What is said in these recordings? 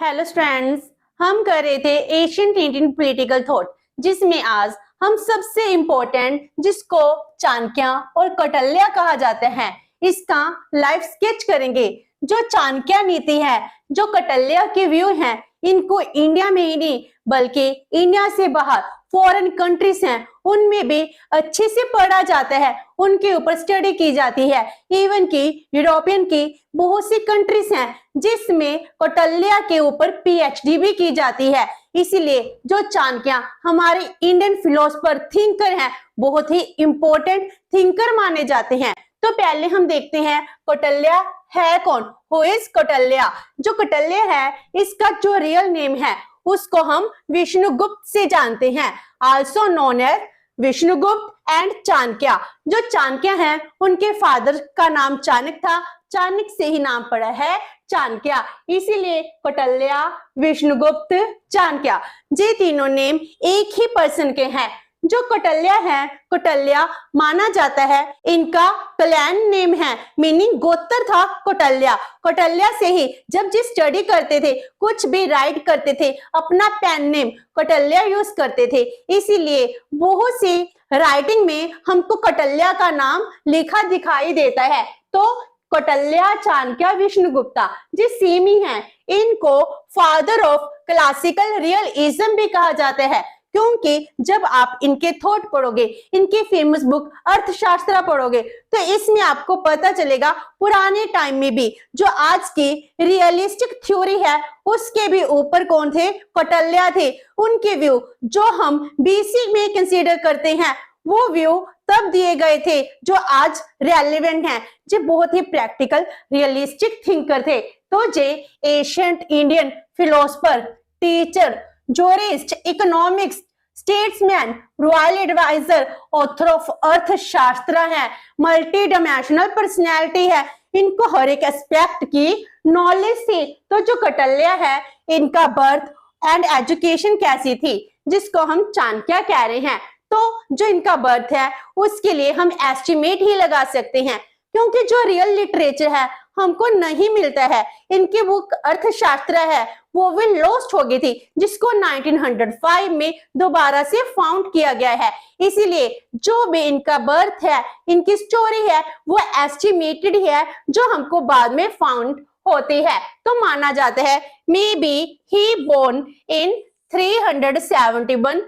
Hello students, हम कर रहे थे एशियंट इंडियन पॉलिटिकल थॉट, जिसमें आज हम सबसे इम्पोर्टेंट जिसको चाणक्य और कौटिल्य कहा जाता है इसका लाइव स्केच करेंगे। जो चाणक्य नीति है, जो कौटिल्य के व्यू हैं, इनको इंडिया में ही नहीं बल्कि इंडिया से बाहर फॉरेन कंट्रीज हैं उनमें भी अच्छे से पढ़ा जाता है, उनके ऊपर स्टडी की जाती है। इवन की यूरोपियन की बहुत सी कंट्रीज हैं जिसमें कौटिल्य के ऊपर पीएचडी भी की जाती है। इसीलिए जो चाणक्य हमारे इंडियन फिलोसफर थिंकर हैं, बहुत ही इंपॉर्टेंट थिंकर माने जाते हैं। तो पहले हम देखते हैं कौटिल्य है कौन, हु इज कौटिल्य। जो कौटिल्य है इसका जो रियल नेम है उसको हम विष्णुगुप्त से जानते हैं, also known as Vishnugupta and Chanakya. जो चाणक्य हैं उनके फादर का नाम चाणक्य था, चाणक्य से ही नाम पड़ा है चाणक्य, इसीलिए कौटिल्य, विष्णुगुप्त, चाणक्य, ये तीनों नेम एक ही पर्सन के हैं। जो कौटिल्य है, कौटिल्य माना जाता है इनका क्लैन नेम है, मीनिंग गोत्र था कौटिल्य। कौटिल्य से ही जब जी स्टडी करते थे, कुछ भी राइट करते थे, अपना पेन नेम कौटिल्य यूज करते थे, इसीलिए बहुत सी राइटिंग में हमको कौटिल्य का नाम लिखा दिखाई देता है। तो कौटिल्य, चाणक्य, विष्णुगुप्ता जी सेम ही हैं। इनको फादर ऑफ क्लासिकल रियलिज्म भी कहा जाता है, क्योंकि जब आप इनके थॉट पढ़ोगे, इनके फेमस बुक अर्थशास्त्र पढ़ोगे, तो इसमें आपको पता चलेगा पुराने टाइम में भी जो आज की रियलिस्टिक थ्योरी है उसके भी ऊपर कौन थे, कौटिल्य थे। उनके व्यू जो हम बीसी में कंसीडर करते हैं वो व्यू तब दिए गए थे जो आज रेलेवेंट हैं। जो बहुत ही प्रैक्टिकल रियलिस्टिक थिंकर थे। तो जे ancient Indian philosopher, teacher, jurist, economics, statesman, royal advisor, author of Arthashastra है, मल्टी डायमेंशनल पर्सनैलिटी है, इनको हर एक एस्पेक्ट की नॉलेज थी। तो जो कौटिल्य है इनका बर्थ एंड एजुकेशन कैसी थी, जिसको हम चाणक्य कह रहे हैं। तो जो इनका बर्थ है उसके लिए हम एस्टिमेट ही लगा सकते हैं, क्योंकि जो रियल लिटरेचर है हमको नहीं मिलता है। इनकी बुक अर्थशास्त्र है वो भी लॉस्ट हो गई थी, जिसको 1905 में दोबारा से फाउंड किया गया है। इसीलिए जो भी इनका बर्थ है, इनकी स्टोरी है, वो एस्टिमेटेड है, जो हमको बाद में फाउंड होती है। तो माना जाता है maybe he born in 371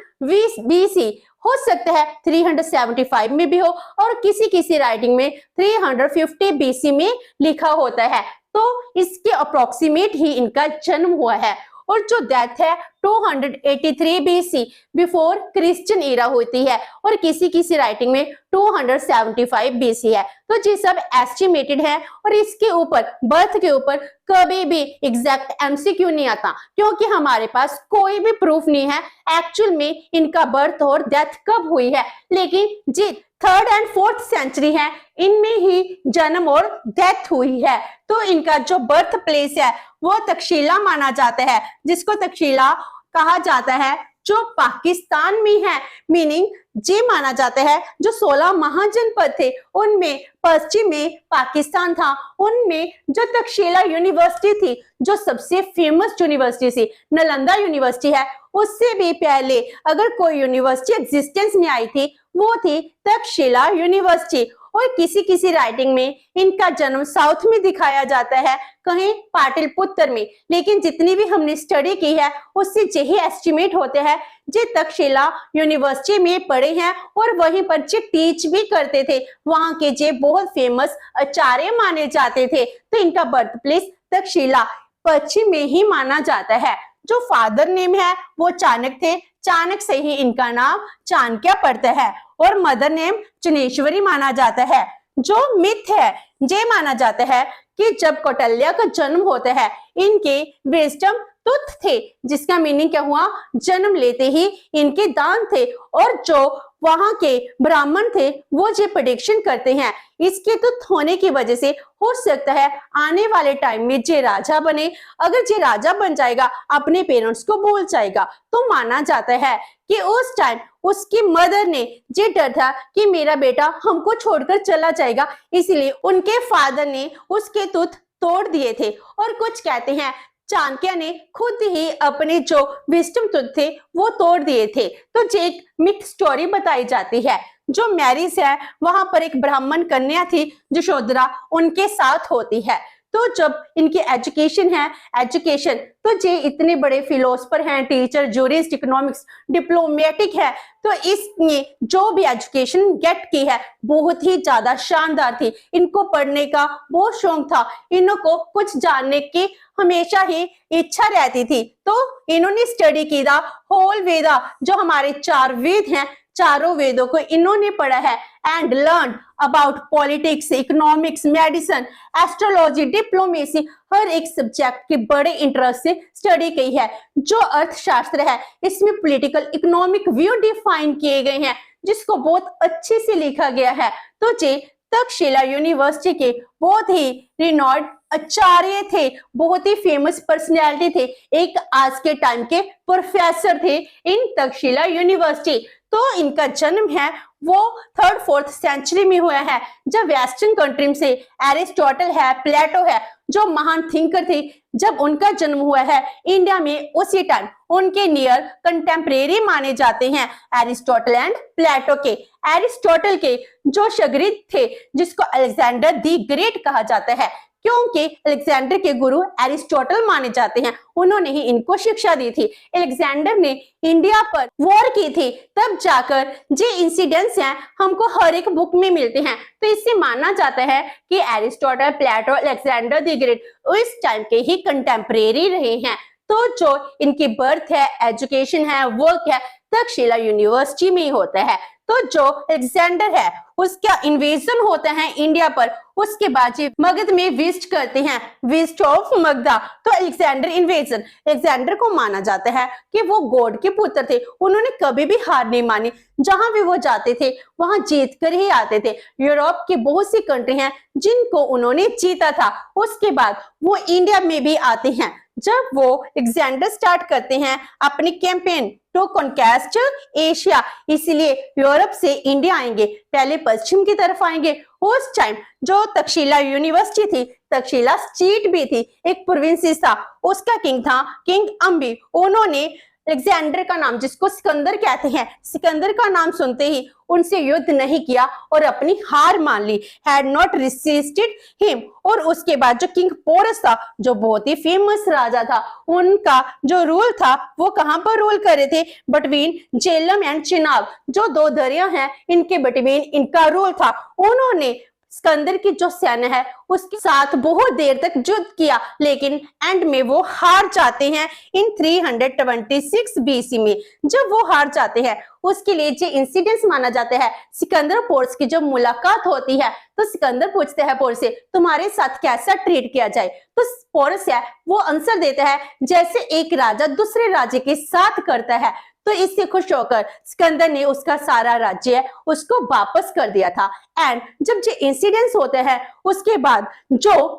BC, हो सकता है 375 में भी हो और किसी किसी राइटिंग में 350 BC में लिखा होता है। तो इसके अप्रोक्सीमेट ही इनका जन्म हुआ है। और जो डेथ है 283 BC बिफोर क्रिश्चियन एरा होती है, और किसी किसी राइटिंग में 275 BC है। तो ये सब एस्टिमेटेड है, और इसके ऊपर बर्थ के ऊपर कभी भी एग्जैक्ट एमसीक्यू नहीं आता, क्योंकि हमारे पास कोई भी प्रूफ नहीं है एक्चुअल में इनका बर्थ और डेथ कब हुई है। लेकिन जी 3rd एंड 4th सेंचुरी है, इनमें ही जन्म और डेथ हुई है। तो इनका जो बर्थ प्लेस है वो तक्षशिला माना जाता है, जिसको तक्षशिला कहा जाता है, जो पाकिस्तान में है। मीनिंग ये माना जाता है जो 16 महाजनपद थे उनमें पश्चिम में पाकिस्तान था, उनमें जो तक्षशिला यूनिवर्सिटी थी, जो सबसे फेमस यूनिवर्सिटी थी, नालंदा यूनिवर्सिटी है, उससे भी पहले अगर कोई यूनिवर्सिटी एग्जिस्टेंस में आई थी वो थी तक्षशिला यूनिवर्सिटी। और किसी किसी राइटिंग में इनका जन्म साउथ में दिखाया जाता है, कहीं पाटलिपुत्र में, लेकिन जितनी भी हमने स्टडी की है उससे यही एस्टिमेट होते हैं जे तक्षशिला यूनिवर्सिटी में पढ़े हैं और वहीं पर जे टीच भी करते थे, वहां के जे बहुत फेमस आचार्य माने जाते थे। तो इनका बर्थ प्लेस तक्षशिला पश्चिम में ही माना जाता है। जो फादर नेम है वो चाणक्य थे, चाणक्य से ही इनका नाम चाणक्य पड़ता है, और मदर नेम चुनेश्वरी माना जाता है। जो मिथ है ये माना जाता है कि जब कौटिल्य का जन्म होता है इनके विजडम टूथ थे, जिसका मीनिंग क्या हुआ, जन्म लेते ही इनके दांत थे, और जो वहां के ब्राह्मण थे वो ये प्रेडिक्शन करते हैं इसके टूथ होने की वजह से हो सकता है आने वाले टाइम में जे राजा बने। अगर जे राजा बन जाएगा अपने पेरेंट्स को भूल जाएगा। तो माना जाता है कि उस टाइम उसकी मदर ने ये डर था कि मेरा बेटा हमको छोड़कर चला जाएगा, इसलिए उनके फादर ने उसके टूथ तोड़ दिए थे। और कुछ कहते हैं चाणक्य ने खुद ही अपने जो विजडम टूथ थे वो तोड़ दिए थे। तो जो एक मिथ स्टोरी बताई जाती है, जो मैरिज है वहां पर एक ब्राह्मण कन्या थी यशोधरा उनके साथ होती है। तो जब इनकी एजुकेशन तो जे इतने बड़े फिलोसफर हैं, टीचर, जूरिस्ट, इकोनॉमिक्स, डिप्लोमेटिक है, तो इसने जो भी एजुकेशन गेट की है बहुत ही ज्यादा शानदार थी। इनको पढ़ने का बहुत शौक था, इनको कुछ जानने की हमेशा ही इच्छा रहती थी। तो इन्होंने स्टडी की था होल वेदा, जो हमारे 4 वेद हैं, चारों वेदों को इन्होंने पढ़ा है and learn about politics, economics, medicine, astrology, diplomacy, हर एक सब्जेक्ट के बड़े इंटरेस्ट से स्टडी की है। जो अर्थशास्त्र है इसमें पॉलिटिकल इकोनॉमिक व्यू डिफाइन किए गए हैं, जिसको बहुत अच्छे से लिखा गया है। तो जे तक्षशिला यूनिवर्सिटी के बहुत ही रिनॉर्ड आचार्य थे, बहुत ही फेमस पर्सनैलिटी थे, एक आज के टाइम के प्रोफेसर थे इन तक्षशिला यूनिवर्सिटी। तो इनका जन्म है वो 3rd-4th सेंचुरी में हुआ है, जब वेस्टर्न कंट्री से एरिस्टोटल है, प्लेटो है, जो महान थिंकर थे, जब उनका जन्म हुआ है इंडिया में, उसी टाइम उनके नियर कंटेम्परेरी माने जाते हैं एरिस्टोटल एंड प्लेटो के। एरिस्टोटल के जो शागिर्द थे, जिसको अलेक्जेंडर दी ग्रेट कहा जाता है, क्योंकि अलेक्जेंडर के गुरु एरिस्टोटल माने जाते हैं, उन्होंने ही इनको शिक्षा दी थी। अलेक्जेंडर ने इंडिया पर वॉर की थी, तब जाकर जो इंसिडेंट्स हैं हमको हर एक बुक में मिलते हैं। तो इससे माना जाता है कि Aristotle, Plato, Alexander the Great उस टाइम के ही कंटेम्परेरी रहे हैं। तो जो इनकी बर्थ है, एजुकेशन है, वर्क है, तक्षशिला यूनिवर्सिटी में ही होता है। तो जो अलेक्जेंडर है उसका इन्वेजन होता है इंडिया पर, उसके बाद मगध में विजिट करते हैं, विजिट ऑफ मगधा। तो अलेक्जेंडर इन्वेजन, अलेक्जेंडर को माना जाता है कि वो गॉड के पुत्र थे, उन्होंने कभी भी हार नहीं मानी, जहां भी वो जाते थे वहां जीत कर ही आते थे। यूरोप की बहुत सी कंट्री हैं जिनको उन्होंने जीता था। उसके बाद वो इंडिया में भी आते हैं, जब वो अलेक्जेंडर स्टार्ट करते हैं अपनी कैंपेन टू कॉन्क्वेस्ट एशिया, इसलिए यूरोप से इंडिया आएंगे, पहले पश्चिम की तरफ आएंगे। उस टाइम जो तक्षशिला यूनिवर्सिटी थी, तक्षशिला स्टेट भी थी, एक प्रोविंस था, उसका किंग था किंग अम्बी। उन्होंने अलेक्जेंडर का नाम, जिसको सिकंदर कहते हैं, सिकंदर का नाम सुनते ही उनसे युद्ध नहीं किया और अपनी हार मान ली, हैड नॉट रेसिस्टेड हिम। और उसके बाद जो किंग पोरस था, जो बहुत ही फेमस राजा था, उनका जो रूल था वो कहां पर रूल कर रहे थे, बिटवीन झेलम एंड चिनाब, जो 2 दरिया हैं इनके बिटवीन इनका रूल था। उन्होंने सिकंदर की जो सेना है उसके साथ बहुत देर तक युद्ध किया, लेकिन एंड में वो हार जाते हैं इन 326 बीसी में। जब वो हार जाते हैं उसके लिए जो इंसिडेंट्स माना जाता है, सिकंदर पोरस की जब मुलाकात होती है तो सिकंदर पूछते हैं पोरस से, तुम्हारे साथ कैसा ट्रीट किया जाए। तो पोरस है वो आंसर देता है जैसे एक राजा दूसरे राज्य के साथ करता है। तो इससे खुश होकर सिकंदर ने उसका सारा राज्य उसको वापस कर दिया था। एंड जब ये इंसिडेंट्स होते हैं उसके बाद जो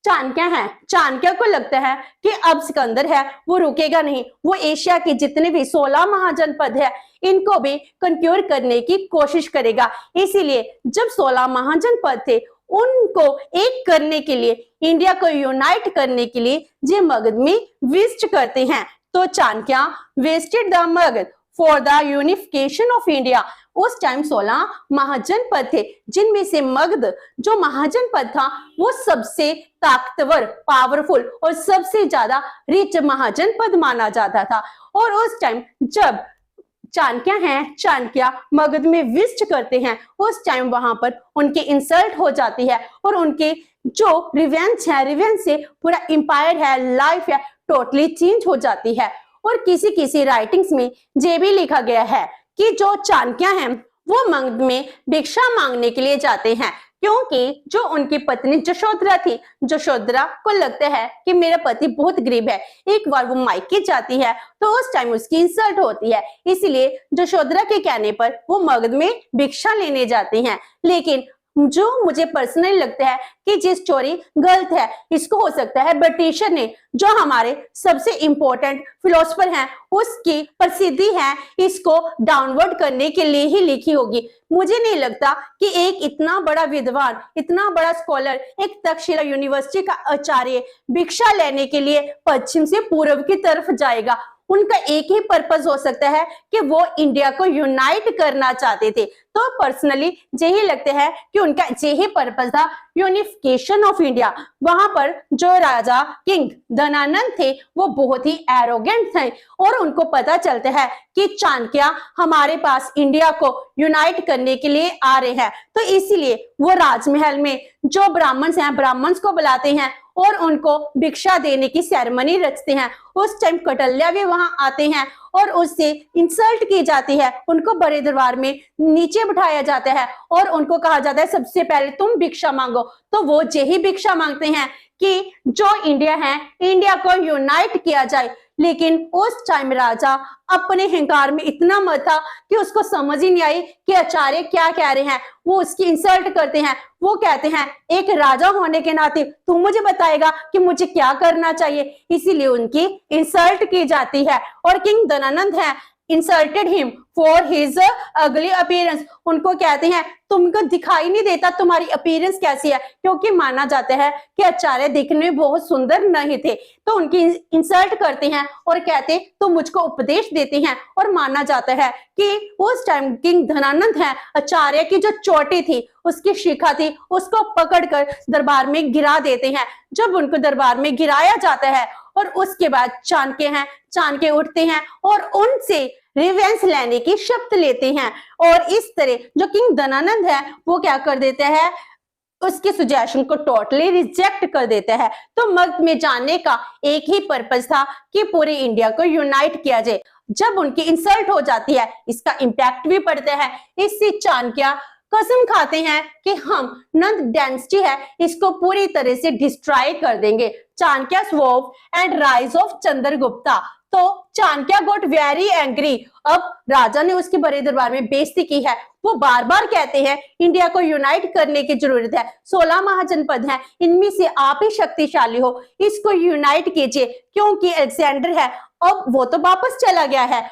चाणक्य है, चाणक्य को लगता है कि अब सिकंदर है वो रुकेगा नहीं, वो एशिया के जितने भी 16 महाजनपद है इनको भी कंक्योर करने की कोशिश करेगा। इसीलिए जब 16 महाजनपद थे उनको एक करने के लिए, इंडिया को यूनाइट करने के लिए जे मगध में विजिट करते हैं। तो Chanakya visited the Magadh for the unification of India. उस टाइम 16 महाजनपद थे, जिनमें से मगध जो महाजनपद था वो सबसे ताकतवर, पावरफुल और सबसे ज्यादा रिच महाजनपद माना जाता था। और उस टाइम जब चाणक्य मगध में विजिट करते हैं उस टाइम वहां पर उनके इंसल्ट हो जाती है और उनके जो रिवेंज से पूरा एम्पायर है, लाइफ है, टोटली चेंज हो जाती है। और किसी राइटिंग्स में ये भी लिखा गया है कि जो चाणक्य हैं वो मगध में भिक्षा मांगने के लिए जाते हैं, क्योंकि जो उनकी पत्नी यशोधरा थी, यशोधरा को लगता है कि मेरा पति बहुत गरीब है। एक बार वो मायके जाती है तो उस टाइम उसकी इंसल्ट होती है, इसलिए यशोधरा के कहने पर वो मगध में भिक्षा लेने जाती हैं। लेकिन जो मुझे पर्सनली लगता है कि ये स्टोरी गलत है। इसको हो सकता है ब्रिटिशर ने, जो हमारे सबसे इंपॉर्टेंट फिलोसफर हैं, उसकी प्रसिद्धि है, इसको डाउनवर्ड करने के लिए ही लिखी होगी। मुझे नहीं लगता कि एक इतना बड़ा विद्वान, इतना बड़ा स्कॉलर, एक तक्षशिला यूनिवर्सिटी का आचार्य भिक्षा लेने के लिए पश्चिम से पूर्व की तरफ जाएगा। उनका एक ही पर्पस हो सकता है कि वो इंडिया को यूनाइट करना चाहते थे। तो पर्सनली यही लगता है कि उनका यही पर्पस था, यूनिफिकेशन ऑफ इंडिया। वहां पर जो राजा किंग धनानंद थे वो बहुत ही एरोगेंट थे और उनको पता चलता है कि चाणक्य हमारे पास इंडिया को यूनाइट करने के लिए आ रहे हैं। तो इसीलिए वो राजमहल में जो ब्राह्मण्स हैं, ब्राह्मण्स को बुलाते हैं और उनको भिक्षा देने की सेरेमनी रचते हैं। उस टाइम कौटिल्य भी वहां आते हैं और उससे इंसल्ट की जाती है। उनको बड़े दरबार में नीचे बिठाया जाता है और उनको कहा जाता है सबसे पहले तुम भिक्षा मांगो। तो वो यही भिक्षा मांगते हैं कि जो इंडिया है, इंडिया को यूनाइट किया जाए। लेकिन उस टाइम राजा अपने अहंकार में इतना मत था कि उसको समझ ही नहीं आई कि आचार्य क्या कह रहे हैं। वो उसकी इंसल्ट करते हैं। वो कहते हैं एक राजा होने के नाते तू मुझे बताएगा कि मुझे क्या करना चाहिए। इसीलिए उनकी इंसल्ट की जाती है और किंग धनानंद है इंसल्टेड हिम फॉर हिज अगली अपीयरेंस। उनको कहते हैं तुमको दिखाई नहीं देता तुम्हारी अपीयरेंस कैसी है, क्योंकि माना जाता है कि आचार्य दिखने में बहुत सुंदर नहीं थे। तो उनकी इंसल्ट करते हैं और कहते तुम मुझको उपदेश देते हैं। और माना जाता है कि उस टाइम किंग धनानंद है आचार्य की जो चोटी थी, उसकी शिखा थी, उसको पकड़कर दरबार में गिरा देते हैं। जब उनको दरबार में गिराया जाता है और उसके बाद चाणक्य उठते हैं और उनसे रिवेंज लेने की शपथ लेते हैं। और इस तरह जो किंग धनानंद है वो क्या कर देता है, उसके सुजेशन को टोटली रिजेक्ट कर देता है। तो मगध में जाने का एक ही पर्पस था कि पूरे इंडिया को यूनाइट किया जाए। जब उनकी इंसल्ट हो जाती है, इसका इंपैक्ट भी पड़ता है। इससे चाणक्य कसम खाते हैं कि हम नंद डायनेस्टी है इसको पूरी तरह से डिस्ट्रॉय कर देंगे। Chanakya's vow and rise of Chandragupta. तो चाणक्य गॉट वेरी एंग्री। अब राजा ने उसके बड़े दरबार में बेइज्जती की है। वो बार बार कहते हैं इंडिया को यूनाइट करने की जरूरत है। 16 महाजनपद हैं, इनमें से आप ही शक्तिशाली हो, इसको यूनाइट कीजिए। क्योंकि अलेक्जेंडर है अब वो तो वापस चला गया है,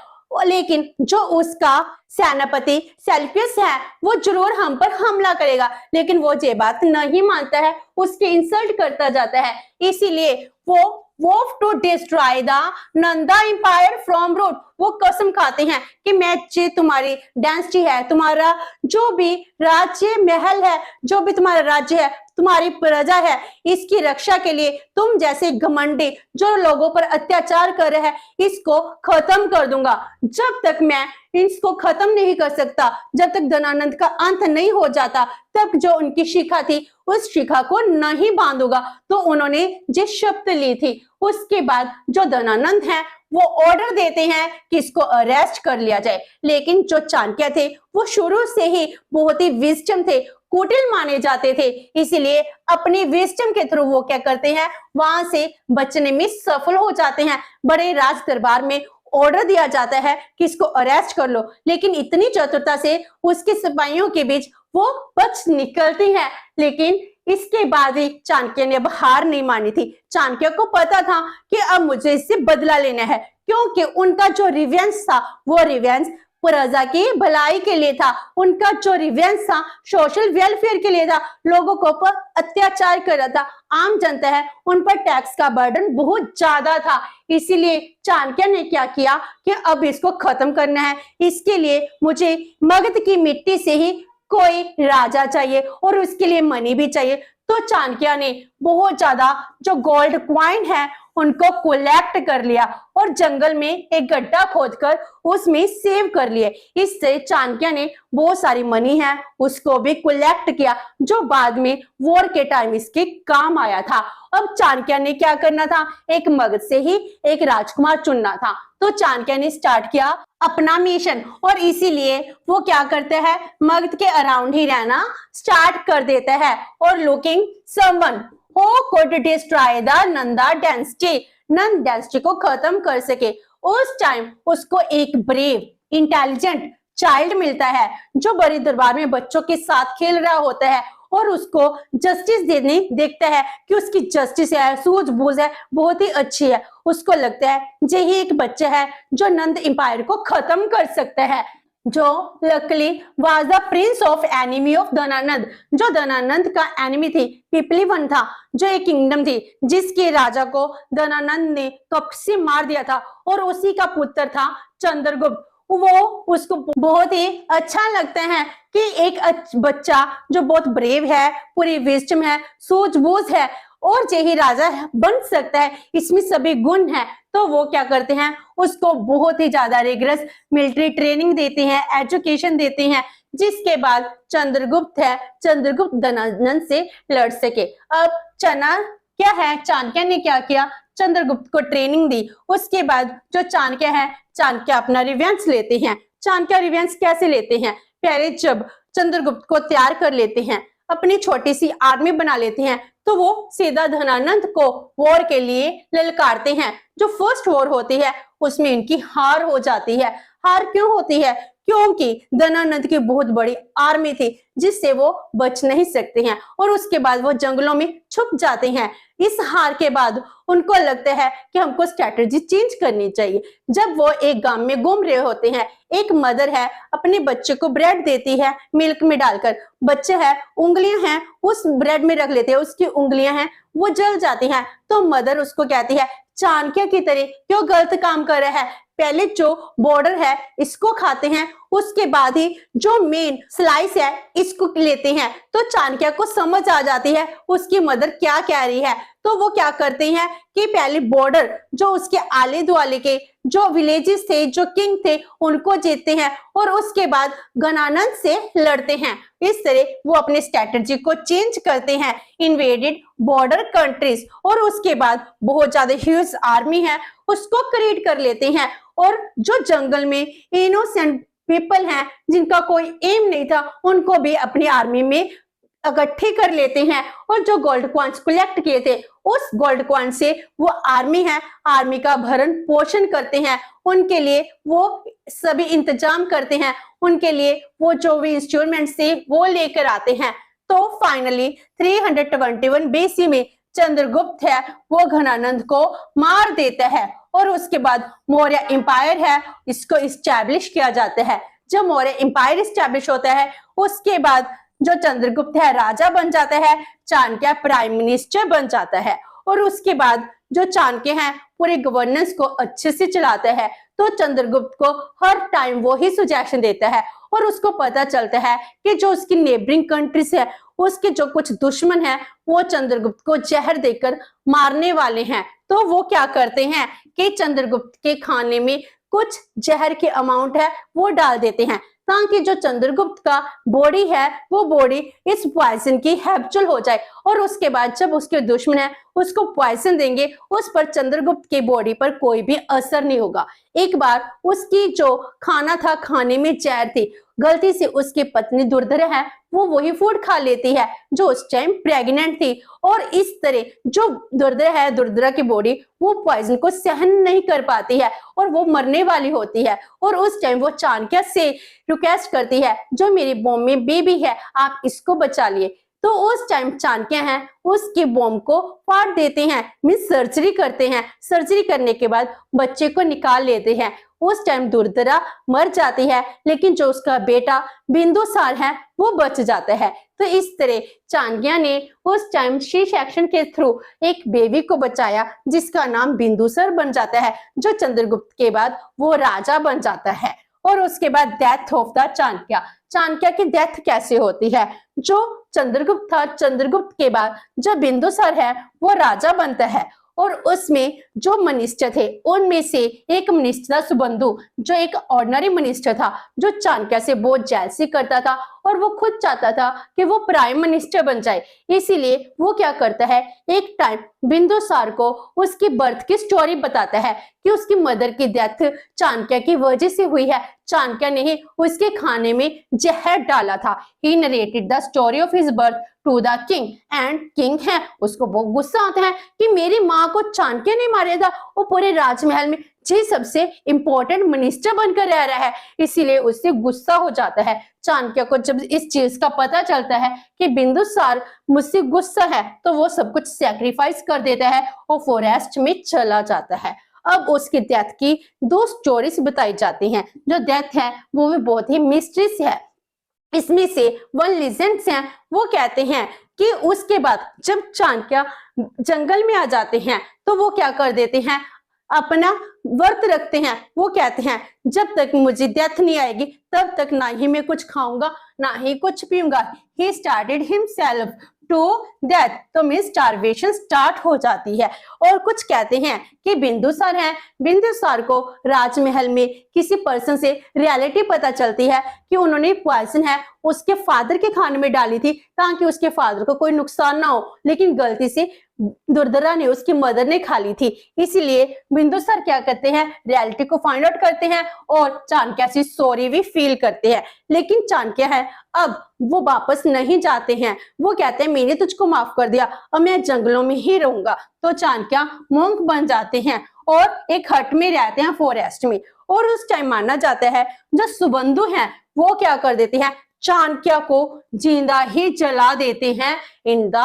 लेकिन जो उसका सेनापति सेल्फियस है वो जरूर हम पर हमला करेगा। लेकिन वो ये बात नहीं मानता है, उसके इंसल्ट करता जाता है। इसीलिए वो vow to destroy the Nanda empire from root. वो कसम खाते हैं कि मैं जे तुम्हारी डायनेस्टी है, तुम्हारा जो भी राज्य महल है, जो भी तुम्हारा राज्य है, तुम्हारी प्रजा है, इसकी रक्षा के लिए तुम जैसे घमंडी जो लोगों पर अत्याचार कर रहे हैं इसको खत्म कर दूंगा। जब तक मैं इसको खत्म नहीं कर सकता, जब तक धनानंद का अंत नहीं हो जाता, तब जो उनकी शिखा थी उस शिखा को नहीं बांधूंगा। तो उन्होंने जिस शपथ ली थी उसके बाद जो धनानंद हैं वो ऑर्डर देते हैं कि इसको अरेस्ट कर लिया जाए। लेकिन जो चाणक्य थे वो शुरू से ही बहुत ही विजडम थे, कुटिल माने जाते थे। इसीलिए अपनी विजडम के थ्रू वो क्या करते हैं, वहां से बचने में सफल हो जाते हैं। बड़े राज दरबार में ऑर्डर दिया जाता है कि इसको अरेस्ट कर लो, लेकिन इतनी चतुरता से उसके सिपाहियों के बीच वो बच निकलती हैं। लेकिन इसके बाद भी चाणक्य ने अब हार नहीं मानी थी। चाणक्य को पता था कि अब मुझे इससे बदला लेना है, क्योंकि उनका जो रिवेंज था वो रिवेंज प्रजा की भलाई के लिए था। उनका जो रिवेंज था सोशल वेलफेयर के लिए था। लोगों को पर अत्याचार कर रहा था, आम जनता है उन पर टैक्स का बर्डन बहुत ज्यादा था। इसीलिए चाणक्य ने क्या किया कि अब इसको खत्म करना है, इसके लिए मुझे मगध की मिट्टी से ही कोई राजा चाहिए और उसके लिए मनी भी चाहिए। तो चाणक्य ने बहुत ज्यादा जो गोल्ड कॉइन है उनको कलेक्ट कर लिया और जंगल में एक गड्ढा खोदकर उसमें सेव कर लिए। इससे चाणक्य ने बहुत सारी मनी है उसको भी कलेक्ट किया, जो बाद में वॉर के टाइम इसके काम आया था। अब चाणक्य ने क्या करना था, एक मगध से ही एक राजकुमार चुनना था। तो चाणक्य ने स्टार्ट किया अपना मिशन और इसीलिए वो क्या करते हैं, मगध के अराउंड ही रहना स्टार्ट कर देता है और looking someone who could destroy the Nanda dynasty, Nand dynasty को खत्म कर सके। उस टाइम उसको एक ब्रेव, इंटेलिजेंट, चाइल्ड मिलता है जो बड़े दरबार में बच्चों के साथ खेल रहा होता है और उसको जस्टिस देने देखता है कि उसकी जस्टिस है, सूझबूझ है, बहुत ही अच्छी है। उसको लगता है यही एक बच्चा है जो नंद एम्पायर को खत्म कर सकता है, जो luckily was the Prince of enemy of Dhanananda, जो धनानंद का एनिमी थी। पिपली वन था जो एक किंगडम थी जिसके राजा को धनानंद ने कपट से मार दिया था और उसी का पुत्र था चंद्रगुप्त। वो उसको बहुत ही अच्छा लगता है कि एक बच्चा जो बहुत ब्रेव है, पूरी विजडम है, सूझबूझ है और यही राजा बन सकता है, इसमें सभी गुण है। तो वो क्या करते हैं, उसको बहुत ही ज्यादा रिगरस मिलिट्री ट्रेनिंग देते हैं, एजुकेशन देते हैं, जिसके बाद चंद्रगुप्त धनानंद से लड़ सके। अब चाणक्य ने क्या किया, चंद्रगुप्त को ट्रेनिंग दी। उसके बाद जो चाणक्य अपना रिवेंज लेते हैं। चाणक्य रिवेंज कैसे लेते हैं, पहले जब चंद्रगुप्त को तैयार कर लेते हैं, अपनी छोटी सी आर्मी बना लेते हैं, तो वो सीधा धनानंद को वॉर के लिए ललकारते हैं। जो फर्स्ट वॉर होती है उसमें इनकी हार हो जाती है। हार क्यों होती है, क्योंकि धनानंद की बहुत बड़ी आर्मी थी जिससे वो बच नहीं सकते हैं और उसके बाद वो जंगलों में छुप जाते हैं। इस हार के बाद उनको लगता है कि हमको स्ट्रेटजी चेंज करनी चाहिए। जब वो एक गांव में घूम रहे होते हैं, एक मदर है अपने बच्चे को ब्रेड देती है मिल्क में डालकर। बच्चे है उंगलियां हैं उस ब्रेड में रख लेते हैं, उसकी उंगलियां हैं वो जल जाती हैं। तो मदर उसको कहती है चाणक्य की तरह क्यों गलत काम कर रहा है, पहले जो बॉर्डर है इसको खाते हैं, उसके बाद ही जो मेन स्लाइस है इसको लेते हैं। तो चाणक्य को समझ आ जाती है उसकी मदर क्या कह रही है। तो वो क्या करते हैं कि पहले बॉर्डर जो उसके आले दुआले के जो विलेजेस थे, जो किंग थे, उनको जीतते हैं और उसके बाद धनानंद से लड़ते हैं। इस तरह वो अपने स्ट्रेटजी को चेंज करते हैं, इन्वेडेड बॉर्डर कंट्रीज, और उसके बाद बहुत ज्यादा ह्यूज आर्मी है उसको क्रिएट कर लेते हैं। और जो जंगल में इनोसेंट पीपल हैं जिनका कोई एम नहीं था, उनको भी अपनी आर्मी में इकट्ठे कर लेते हैं और जो गोल्ड कॉइन्स कलेक्ट किए थे उस गोल्ड कॉइन से वो आर्मी का भरण पोषण करते हैं, उनके लिए वो सभी इंतजाम करते हैं, उनके लिए वो जो भी इंस्ट्रूमेंट्स थे वो लेकर आते हैं। तो फाइनली 321 बीसी में चंद्रगुप्त है वो धनानंद को मार देता है और उसके बाद मौर्य एम्पायर है इसको इस्टेब्लिश किया जाता है। जब मौर्य एम्पायर इस्टेब्लिश होता है उसके बाद जो चंद्रगुप्त है राजा बन जाता है, चाणक्य प्राइम मिनिस्टर बन जाता है और उसके बाद जो चाणक्य है पूरे गवर्नेंस को अच्छे से चलाता है। तो चंद्रगुप्त को हर टाइम वो ही सुजेशन देता है और उसको पता चलता है कि जो उसकी नेबरिंग कंट्रीज है उसके जो कुछ दुश्मन है वो चंद्रगुप्त को जहर देकर मारने वाले हैं। तो वो क्या करते हैं कि चंद्रगुप्त के खाने में कुछ जहर के अमाउंट है वो डाल देते हैं ताकि जो चंद्रगुप्त का बॉडी है वो बॉडी इस पॉइजन की हैबिचुअल हो जाए और उसके बाद जब उसके दुश्मन है उसको पॉइजन देंगे उस पर चंद्रगुप्त की बॉडी पर कोई भी असर नहीं होगा। एक बार उसकी जो खाना था खाने में जहर थी, गलती से उसकी पत्नी दुर्धरा है वो वही फूड खा लेती है जो उस टाइम प्रेग्नेंट थी और इस तरह जो दुर्धरा की बॉडी वो पॉइजन को सहन नहीं कर पाती है और वो मरने वाली होती है और उस टाइम वो चाणक्य से रिक्वेस्ट करती है जो मेरी बॉम्ब में बेबी है आप इसको बचा लिए। तो उस टाइम चाणक्य हैं उसकी बॉम्ब को फाड़ देते हैं, मींस सर्जरी करते हैं। सर्जरी करने के बाद बच्चे को निकाल लेते हैं। उस टाइम दुर्धरा मर जाती है लेकिन जो उसका बेटा बिंदुसार है वो बच जाता है। तो इस तरह चाणक्य ने उस टाइम सी सेक्शन के थ्रू एक बेबी को बचाया जिसका नाम बिंदुसार बन जाता है, जो चंद्रगुप्त के बाद वो राजा बन जाता है। और उसके बाद death of the Chanakya. Chanakya की डेथ कैसे होती है, जो चंद्रगुप्त था, चंद्रगुप्त के बाद जब बिंदुसार है वो राजा बनता है और उसमें जो मिनिस्टर थे उनमें से एक मिनिस्टर था सुबंधु, जो एक ऑर्डिनरी मिनिस्टर था जो चाणक्य से बहुत जेलसी करता था और वो खुद चाहता था कि वो प्राइम मिनिस्टर बन जाए। इसीलिए वो क्या करता है, एक टाइम बिंदुसार को उसकी बर्थ की स्टोरी बताता है कि उसकी मदर की डेथ चाणक्य की वजह से हुई है, चाणक्य ने ही उसके खाने में जहर डाला था। He narrated the story of his birth to the king and king है उसको बहुत गुस्सा आता है कि मेरी माँ को चाणक्य ने मारा था। वो पूरे राजमहल में जी सबसे इंपॉर्टेंट मिनिस्टर बनकर रह रहा है, इसीलिए उससे गुस्सा हो जाता है। चाणक्य को जब इस चीज का पता चलता है कि बिंदुसार मुझसे गुस्सा है, तो वो सब कुछ सैक्रिफाइस कर देता है और फॉरेस्ट में चला जाता है। अब उसकी डेथ की 2 स्टोरीज बताई जाती हैं। जो डेथ है वो भी बहुत ही मिस्ट्रीज है। इसमें से वन लीजेंड्स हैं, वो कहते हैं कि उसके बाद जब चाणक्य जंगल में आ जाते हैं तो वो क्या कर देते हैं, अपना व्रत रखते हैं। वो कहते हैं जब तक मुझे डेथ नहीं आएगी तब तक ना ही मैं कुछ खाऊंगा ना ही कुछ पीऊंगा। He starved himself to death, तो मीन स्टारवेशन स्टार्ट हो जाती है। और कुछ कहते हैं कि बिंदुसार है, बिंदुसार को राजमहल में किसी पर्सन से रियलिटी पता चलती है कि उन्होंने पॉइजन है उसके फादर के खाने में डाली थी ताकि उसके फादर को कोई नुकसान ना हो, लेकिन गलती से दुर्धरा ने उसकी मदर ने खा ली थी। इसीलिए बिंदुसार क्या करते हैं, रियलिटी को फाइंड आउट करते हैं और चाणक्य से सॉरी भी फील करते हैं। लेकिन चाणक्य है अब वो वापस नहीं जाते हैं। वो कहते हैं मैंने तुझको माफ कर दिया, अब मैं जंगलों में ही रहूंगा। तो चाणक्य मोंक बन जाते हैं और एक हट में रहते हैं फॉरेस्ट में। और उस टाइम माना जाता है जो सुबंधु हैं वो क्या कर देते हैं, चाणक्य को जिंदा ही जला देते हैं इन द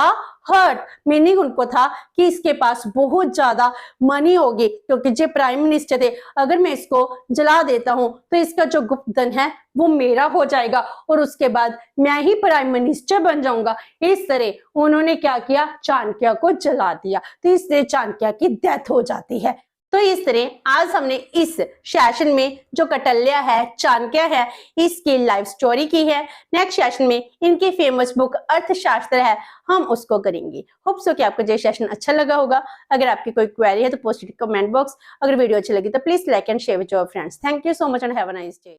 हट। मीनिंग उनको था कि इसके पास बहुत ज्यादा मनी होगी क्योंकि जो प्राइम मिनिस्टर थे, अगर मैं इसको जला देता हूं तो इसका जो गुप्त धन है वो मेरा हो जाएगा और उसके बाद मैं ही प्राइम मिनिस्टर बन जाऊंगा। इस तरह उन्होंने क्या किया, चाणक्य को जला दिया। तो इससे चाणक्य की डेथ हो जाती है। तो इस तरह आज हमने इस सेशन में जो कटल्ल्या है, चाणक्य है, इसकी लाइफ स्टोरी की है। नेक्स्ट सेशन में इनकी फेमस बुक अर्थशास्त्र है, हम उसको करेंगे। होप सो कि आपको ये सेशन अच्छा लगा होगा। अगर आपकी कोई क्वेरी है तो पोस्ट इट कमेंट बॉक्स। अगर वीडियो अच्छी लगी तो please like and share with your friends. Thank you so much and have a nice day.